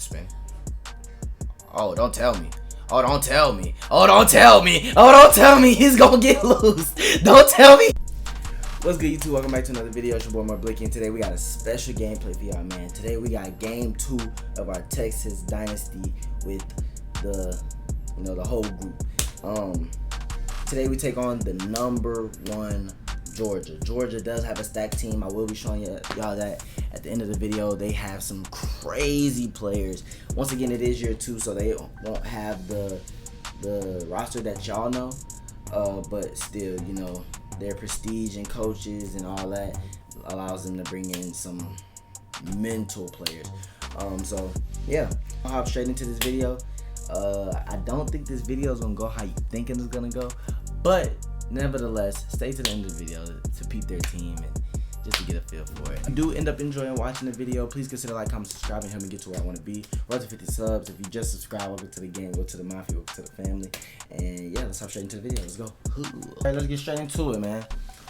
spin. Oh, don't tell me. Oh, don't tell me. Oh, don't tell me. Oh, don't tell me. He's gonna get loose. Don't tell me. What's good, YouTube? Welcome back to another video. It's your boy, Mark Blicky, and today we got a special gameplay for y'all, man. Today we got game 2 of our Texas Dynasty with the, the whole group. Today we take on the #1 Georgia. Georgia does have a stacked team. I will be showing y'all that at the end of the video. They have some crazy players. Once again, it is year 2, so they won't have the roster that y'all know. But still, their prestige and coaches and all that allows them to bring in some mental players. So yeah, I'll hop straight into this video. I don't think this video is gonna go how you think it's gonna go, but nevertheless, stay to the end of the video to peep their team and just to get a feel for it. If you do end up enjoying watching the video, please consider like, comment, subscribe, and help me get to where I want to be. We're up to 50 subs. If you just subscribe, welcome to the game, welcome to the mafia, welcome to the family. And yeah, let's hop straight into the video. Let's go. Alright, let's get straight into it, man.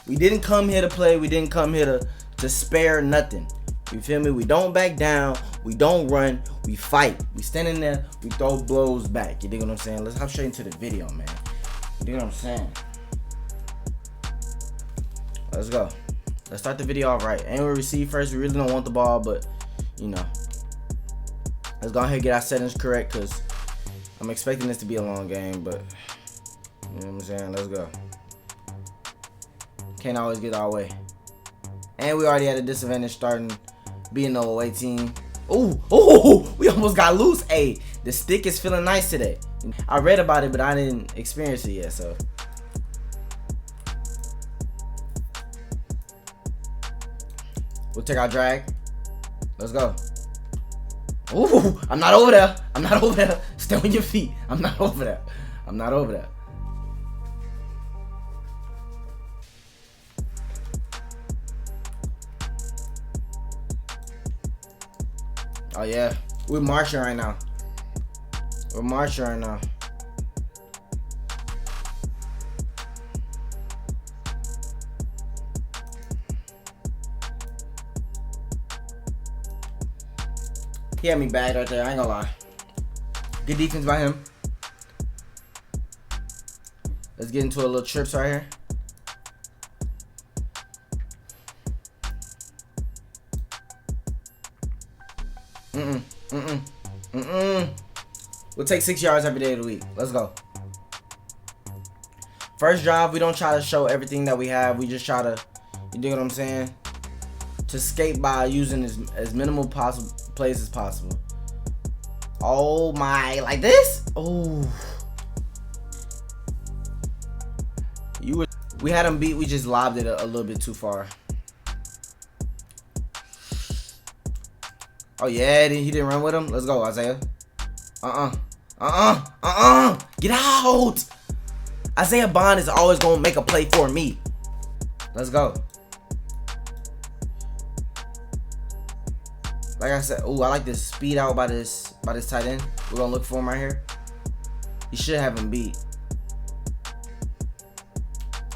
We didn't come here to play. We didn't come here to spare nothing. You feel me? We don't back down. We don't run. We fight. We stand in there. We throw blows back. You dig what I'm saying? Let's hop straight into the video, man. You dig what I'm saying? Let's go. Let's start the video off right. And we receive first. We really don't want the ball, but let's go ahead and get our settings correct, because I'm expecting this to be a long game, but you know what I'm saying? Let's go. Can't always get our way. And we already had a disadvantage starting being the away team. Ooh, we almost got loose. Hey, the stick is feeling nice today. I read about it, but I didn't experience it yet, so. We'll take our drag. Let's go. Ooh, I'm not over there. I'm not over there. Stay on your feet. I'm not over there. I'm not over there. Oh yeah, we're marching right now. We're marching right now. He had me bad right there, I ain't gonna lie. Good defense by him. Let's get into a little trips right here. We'll take 6 yards every day of the week. Let's go. First drive, we don't try to show everything that we have. We just try to, you dig what I'm saying? To skate by using as minimal possible plays as possible. Oh my, like this? Oh. We had him beat, we just lobbed it a little bit too far. Oh yeah, he didn't run with him. Let's go, Isaiah. Get out. Isaiah Bond is always gonna make a play for me. Let's go. Like I said, ooh, I like this speed out by this tight end. We're gonna look for him right here. He should have him beat.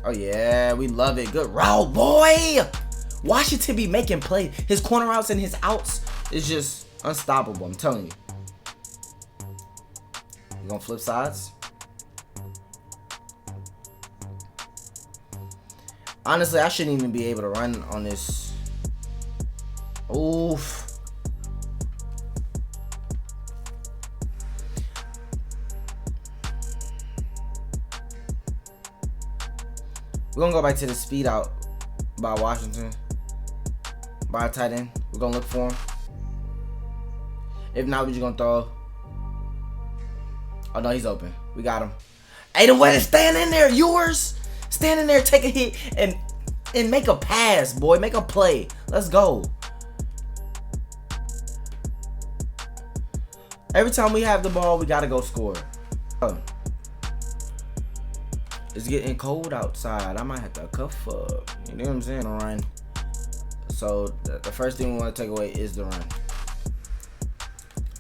Oh yeah, we love it. Good route, boy. Washington be making plays. His corner routes and his outs is just unstoppable, I'm telling you. We're gonna flip sides. Honestly, I shouldn't even be able to run on this. Oof. We're gonna go back to the speed out by Washington. By a tight end. We're gonna look for him. If not, we're just gonna throw. Oh no, he's open. We got him. Hey, the way to stand in there, yours. Stand in there, take a hit, and make a pass, boy. Make a play. Let's go. Every time we have the ball, we gotta go score. It's getting cold outside. I might have to cuff up. You know what I'm saying? Run. So the first thing we want to take away is the run.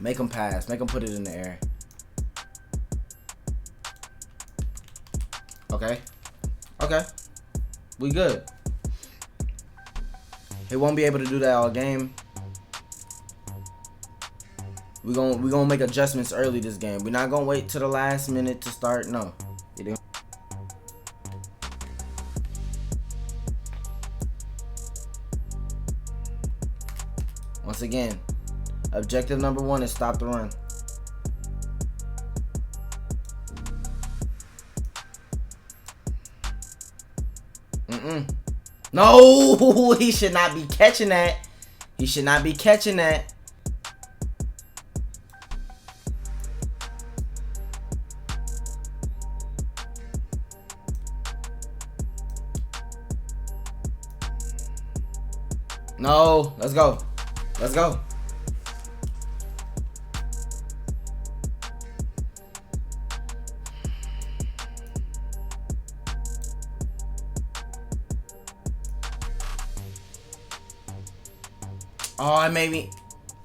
Make them pass. Make them put it in the air. Okay. Okay. We good. He won't be able to do that all game. We gonna make adjustments early this game. We're not gonna wait till the last minute to start. No. Once again, objective number 1 is stop the run. No, he should not be catching that. He should not be catching that. No, let's go. Let's go. Oh, it made me.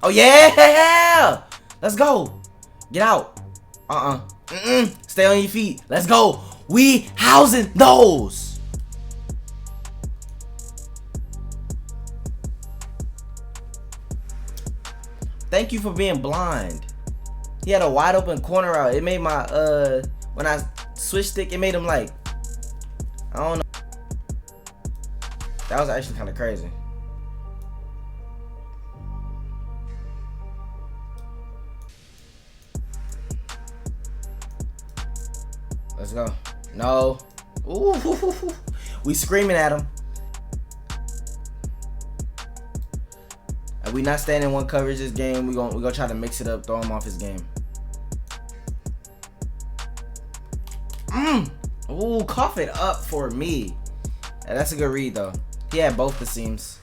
Oh, yeah. Let's go. Get out. Stay on your feet. Let's go. We housing those. Thank you for being blind. He had a wide open corner out. It made my when I switch stick, it made him like, I don't know. That was actually kind of crazy. Let's go. No. Ooh. We screaming at him. And we not staying in one coverage this game. We gonna try to mix it up, throw him off his game. Ooh, cough it up for me. Yeah, that's a good read though. He had both the seams.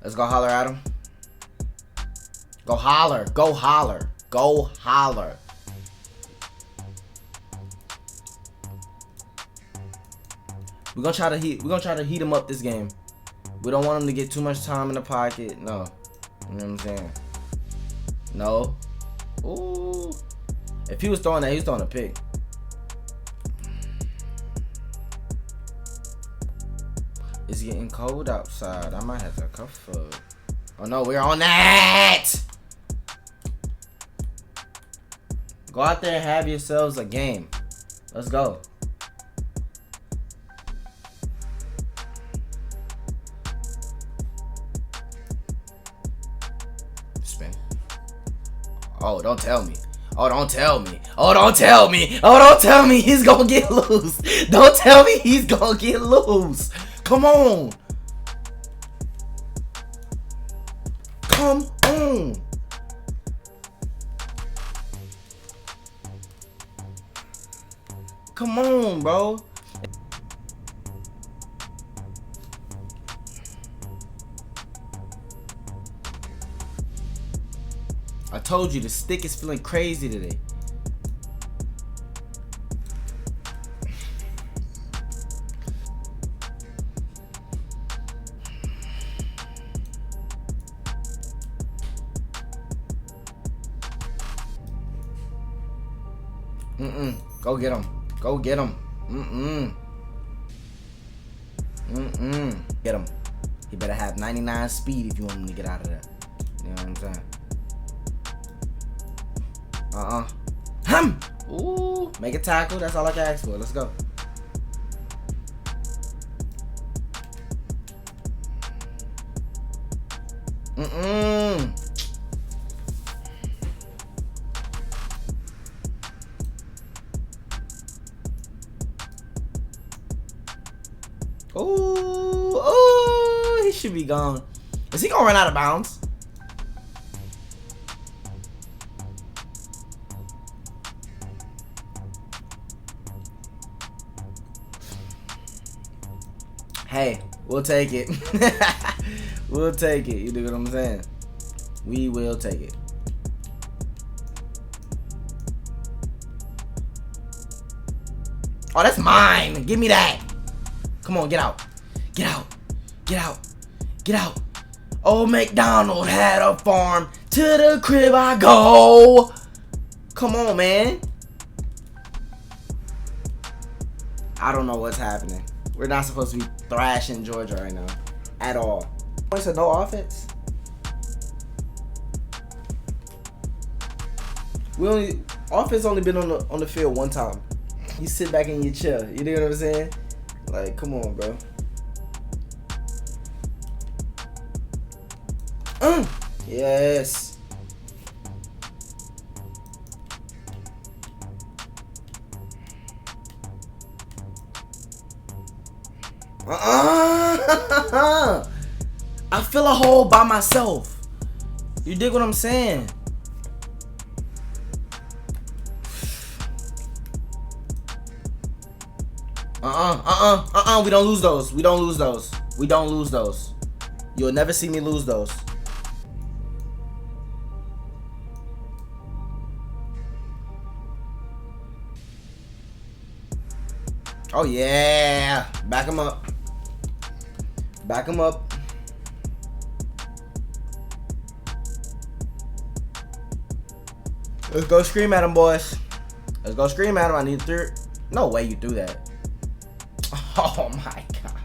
Let's go holler at him. Go holler. Go holler. Go holler. We're gonna try to heat him up this game. We don't want him to get too much time in the pocket. No. You know what I'm saying? No. Ooh. If he was throwing that, he was throwing a pick. It's getting cold outside. I might have to cuff up. Oh no, we're on that! Go out there and have yourselves a game. Let's go. Spin. Oh, don't tell me. Oh, don't tell me. Oh, don't tell me. Oh, don't tell me he's gonna get loose. Don't tell me he's gonna get loose. Come on. Come on. Come on, bro. I told you the stick is feeling crazy today. Go get him. Go get him. Get him. He better have 99 speed if you want him to get out of there. You know what I'm saying? Ooh. Make a tackle. That's all I can ask for. Let's go. Ooh, he should be gone. Is he gonna run out of bounds? Hey, we'll take it. We'll take it. You know what I'm saying? We will take it. Oh, that's mine. Give me that. Come on, get out. Get out. Get out. Get out. Old MacDonald had a farm. To the crib I go. Come on, man. I don't know what's happening. We're not supposed to be thrashing Georgia right now. at all. Points of no offense. Offense only been on the field one time. You sit back in your chair. You know what I'm saying? Like, come on, bro. Yes. I fill a hole by myself. You dig what I'm saying? We don't lose those. We don't lose those. We don't lose those. You'll never see me lose those. Oh yeah. Back him up. Back him up. Let's go scream at him, boys. Let's go scream at him. I need a third. No way you threw that. Oh my god.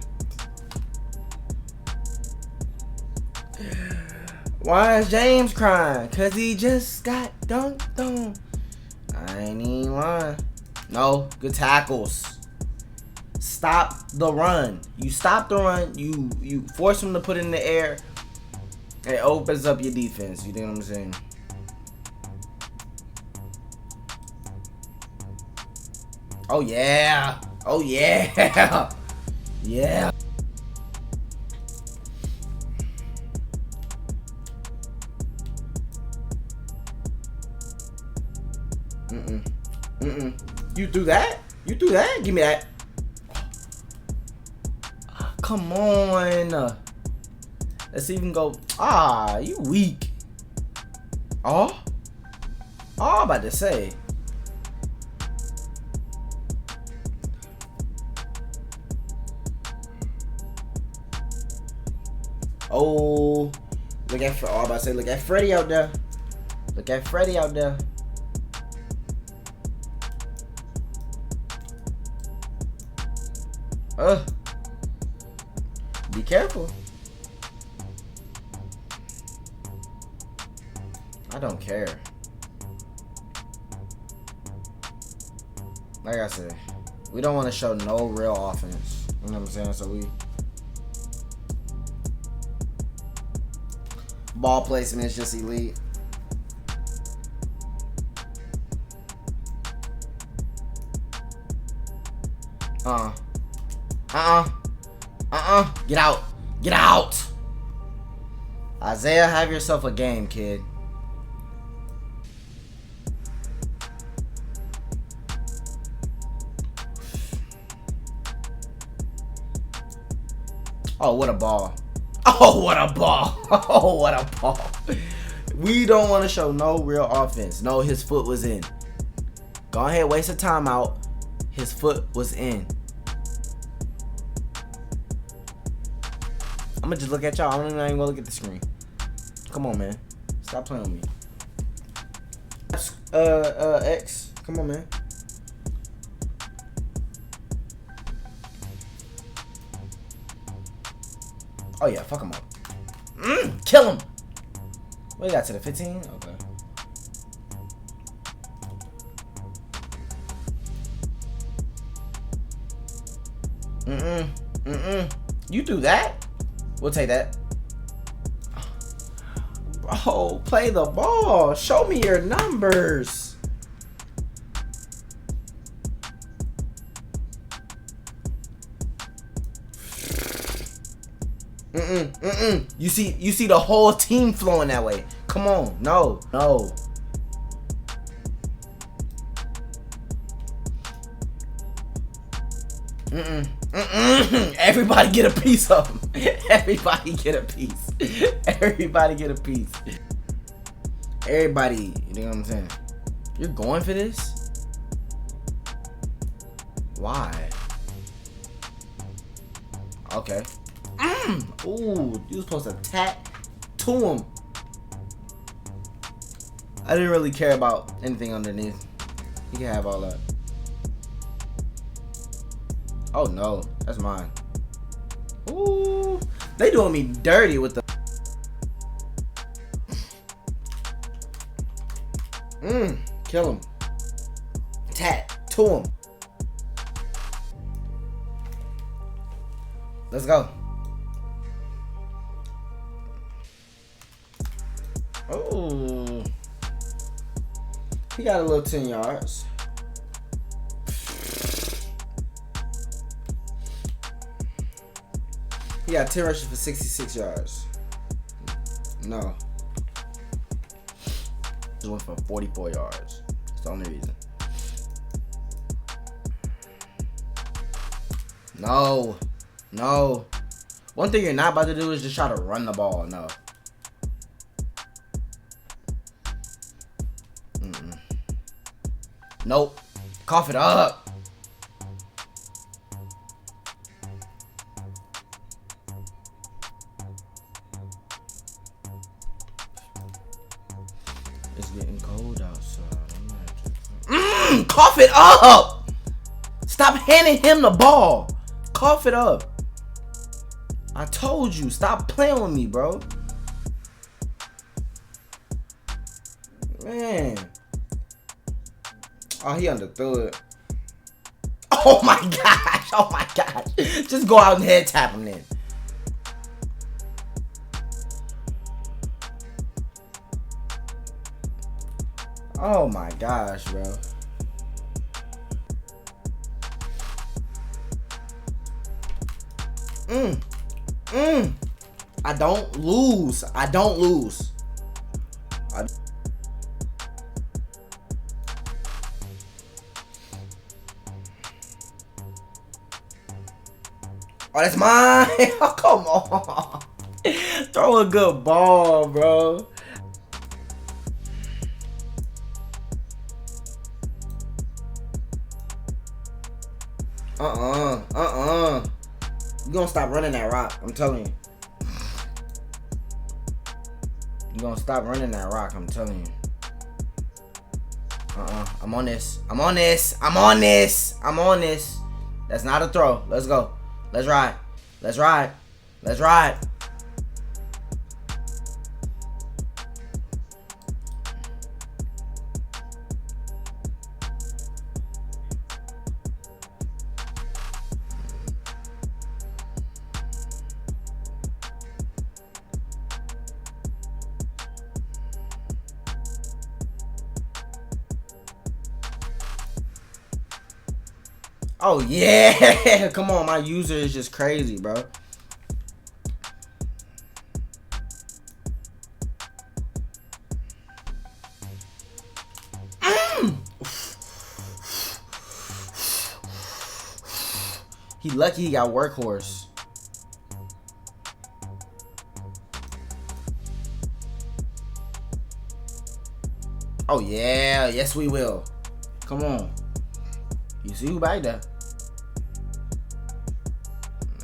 Why is James crying? Cause he just got dunked on. I ain't even lying. No, good tackles. Stop the run. You stop the run. You force him to put it in the air. It opens up your defense. You know what I'm saying? Oh yeah. Oh yeah. Yeah. You threw that? You threw that? Give me that. Come on. Let's even go. Ah, you weak. Oh? Oh, I'm about to say. Oh, look at. Oh, I'm about to say, look at Freddie out there. Look at Freddie out there. Be careful. I don't care. Like I said, we don't want to show no real offense. You know what I'm saying? So we ball placement is just elite. Get out. Get out. Isaiah, have yourself a game, kid. Oh, what a ball. Oh, what a ball. Oh, what a ball. We don't want to show no real offense. No, his foot was in. Go ahead, waste a timeout. His foot was in. I'm gonna just look at y'all. I'm not even gonna look at the screen. Come on, man. Stop playing with me. X. Come on, man. Oh yeah, fuck him up. Kill him. What you got to the 15? Okay. You do that? We'll take that. Bro, play the ball. Show me your numbers. You see the whole team flowing that way. Come on. No. Everybody get a piece of him. Everybody get a piece. Everybody get a piece. Everybody, you know what I'm saying? You're going for this? Why? Okay. Ooh, you was supposed to tap to him. I didn't really care about anything underneath. He can have all that. Oh no, that's mine. Ooh, They doing me dirty with the. Kill him. Tattoo him. Let's go. Oh. He got a little 10 yards. He got 10 rushes for 66 yards. No. Just went for 44 yards. That's the only reason. No. No. One thing you're not about to do is just try to run the ball. No. Nope. Cough it up. It's getting cold outside. Cough it up. Stop handing him the ball. Cough it up. I told you, stop playing with me, bro. Man. Oh, he underthrew it. Oh my gosh. Oh my gosh. Just go out and head tap him then. Oh my gosh, bro. I don't lose. I don't lose. Oh, that's mine. Oh, come on. Throw a good ball, bro. You gonna stop running that rock, I'm telling you. You gonna stop running that rock, I'm telling you. I'm on this. I'm on this. I'm on this. I'm on this. That's not a throw. Let's go. Let's ride. Let's ride. Let's ride. Oh yeah, come on, my user is just crazy, bro. He lucky he got workhorse. Oh yeah, yes we will. Come on. You see who back there?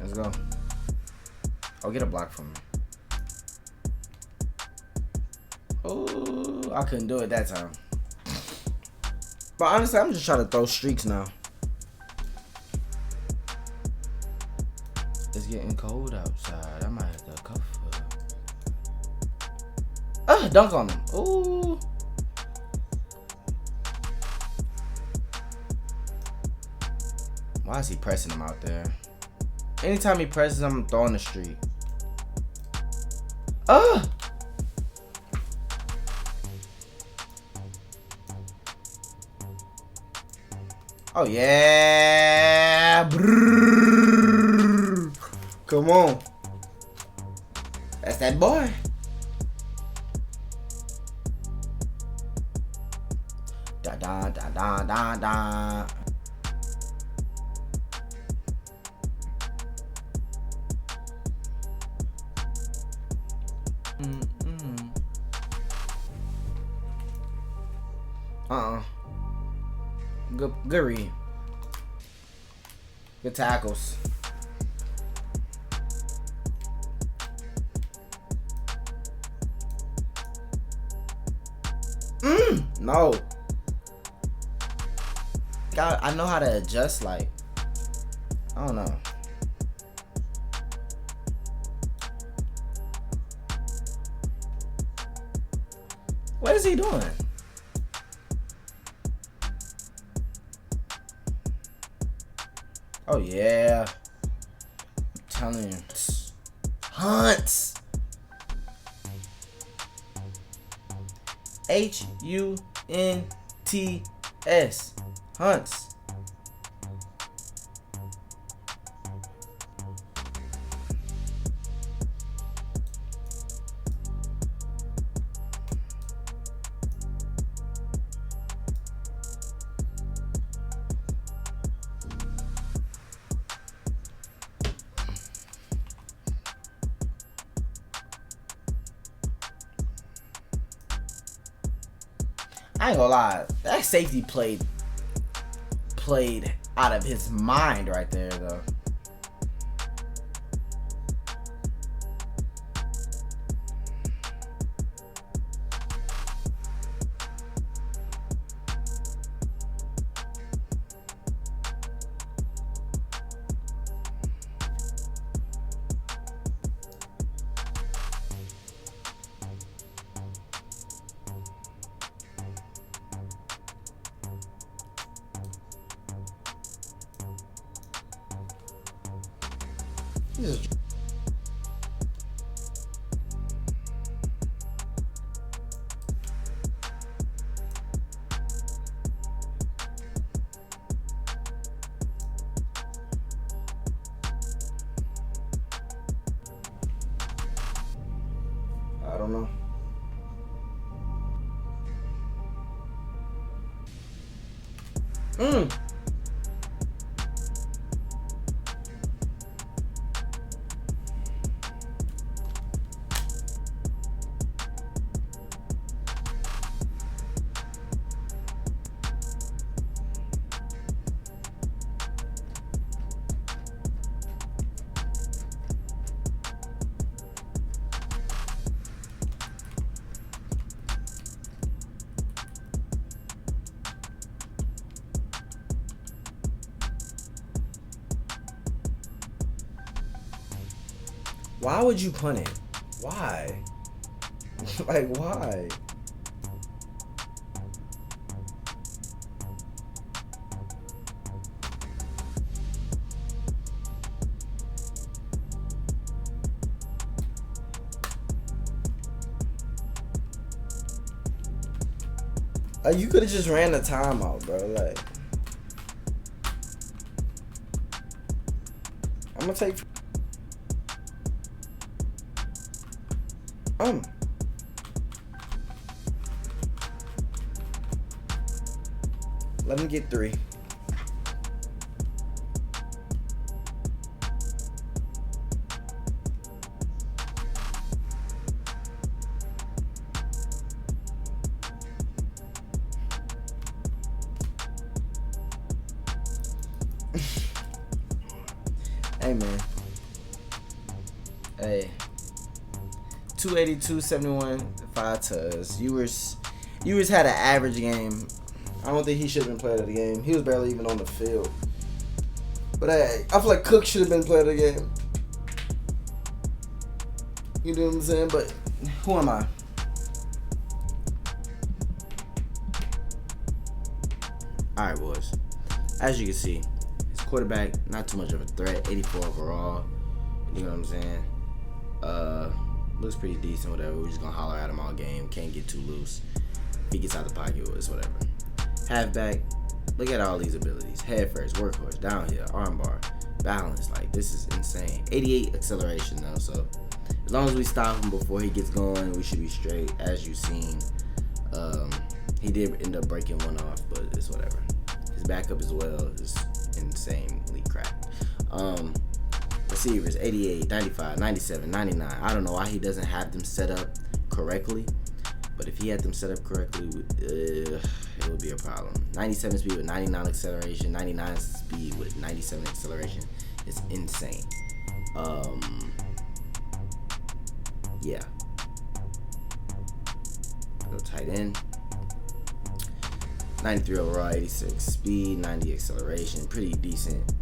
Let's go. Oh, get a block from me. Oh, I couldn't do it that time. But honestly, I'm just trying to throw streaks now. It's getting cold outside. I might have to cuff up. Dunk on him. Ooh. Why is he pressing him out there? Anytime he presses him, I'm throwing the street. Oh yeah. Brrr. Come on. That's that boy. Da da da da da da. Good read. Good tackles. No. God, I know how to adjust, like, I don't know. What is he doing? Oh yeah. I'm telling you. Hunts. Hunts. Hunts. I ain't gonna lie, that safety played out of his mind right there, though. I don't know. Why would you punt it? Why? Like, why? Like, you could have just ran the timeout, bro. Like, I'm gonna take. Let him get 3. Hey, man. Hey. 282, 71, 5 tugs. Ewers had an average game. I don't think he should have been player of the game. He was barely even on the field. But hey, I feel like Cook should have been player of the game. You know what I'm saying? But who am I? Alright, boys. As you can see, his quarterback, not too much of a threat. 84 overall. You know what I'm saying? Looks pretty decent, whatever. We're just gonna holler at him all game. Can't get too loose. If he gets out the pocket, it's whatever. Halfback, look at all these abilities. Head first, workhorse, downhill, armbar, balance. Like, this is insane. 88 acceleration, though, so as long as we stop him before he gets going, we should be straight. As you've seen, he did end up breaking one off, but it's whatever. His backup as well is insanely cracked. Receivers, 88, 95, 97, 99. I don't know why he doesn't have them set up correctly, but if he had them set up correctly, it would be a problem. 97 speed with 99 acceleration, 99 speed with 97 acceleration is insane. Yeah. Go tight end. 93 overall, 86 speed, 90 acceleration, pretty decent.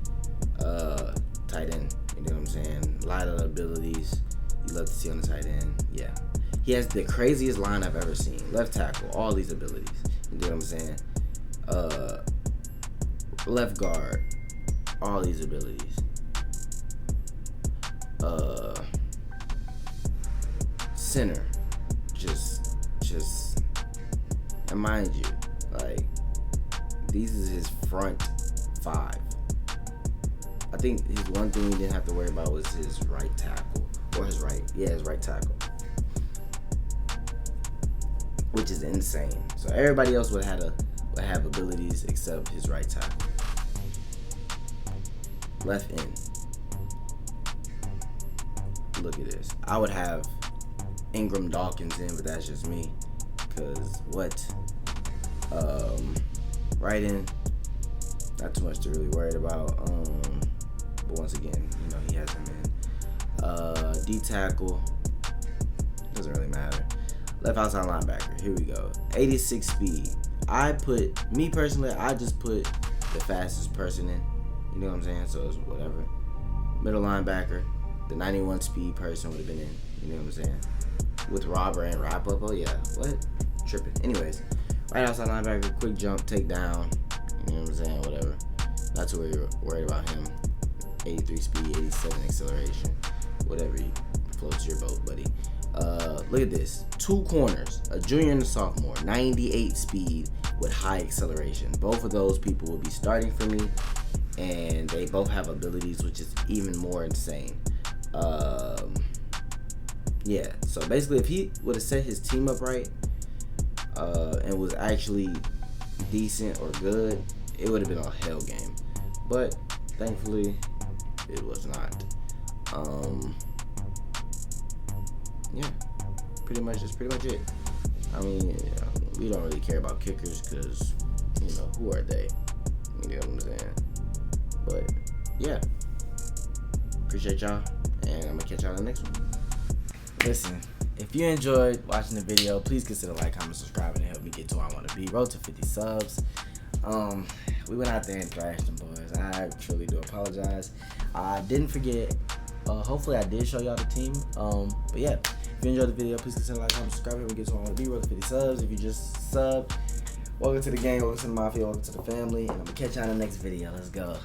Tight end, you know what I'm saying? A lot of abilities you love to see on the tight end. Yeah. He has the craziest line I've ever seen. Left tackle, all these abilities. You know what I'm saying? Left guard, all these abilities. Center, just, and mind you, like, these is his front 5. I think his one thing he didn't have to worry about was his right tackle, or his right tackle, which is insane. So everybody else would have abilities except his right tackle. Left end. Look at this. I would have Ingram Dawkins in, but that's just me. Cause what? Right end. Not too much to really worry about. But once again, you know, he has him in. D tackle. Doesn't really matter. Left outside linebacker. Here we go. 86 speed. I just put the fastest person in. You know what I'm saying? So it's whatever. Middle linebacker. The 91 speed person would have been in. You know what I'm saying? With robber and wrap up. Oh yeah. What? Tripping. Anyways. Right outside linebacker. Quick jump. Take down. You know what I'm saying? Whatever. Not too worried about him. 83 speed. 87 acceleration. Whatever. Floats your boat, buddy. Look at this. 2 corners. A junior and a sophomore. 98 speed with high acceleration. Both of those people will be starting for me. And they both have abilities, which is even more insane. Yeah, so basically if he would have set his team up right and was actually decent or good, it would have been a hell game. But thankfully it was not. Yeah, that's pretty much it. I mean, we don't really care about kickers because, you know, who are they? You know what I'm saying? But yeah, appreciate y'all, and I'm gonna catch y'all in the next one. Listen, if you enjoyed watching the video, please consider like, comment, subscribing to help me get to where I want to be. Road to 50 subs. We went out there and thrashed them boys. I truly do apologize. I didn't forget. Hopefully I did show y'all the team. But yeah, if you enjoyed the video, please consider like, comment, subscribing. We get to where I want to be. Road to 50 subs. If you just subbed, welcome to the gang. Welcome to the mafia. Welcome to the family. And I'm gonna catch y'all in the next video. Let's go.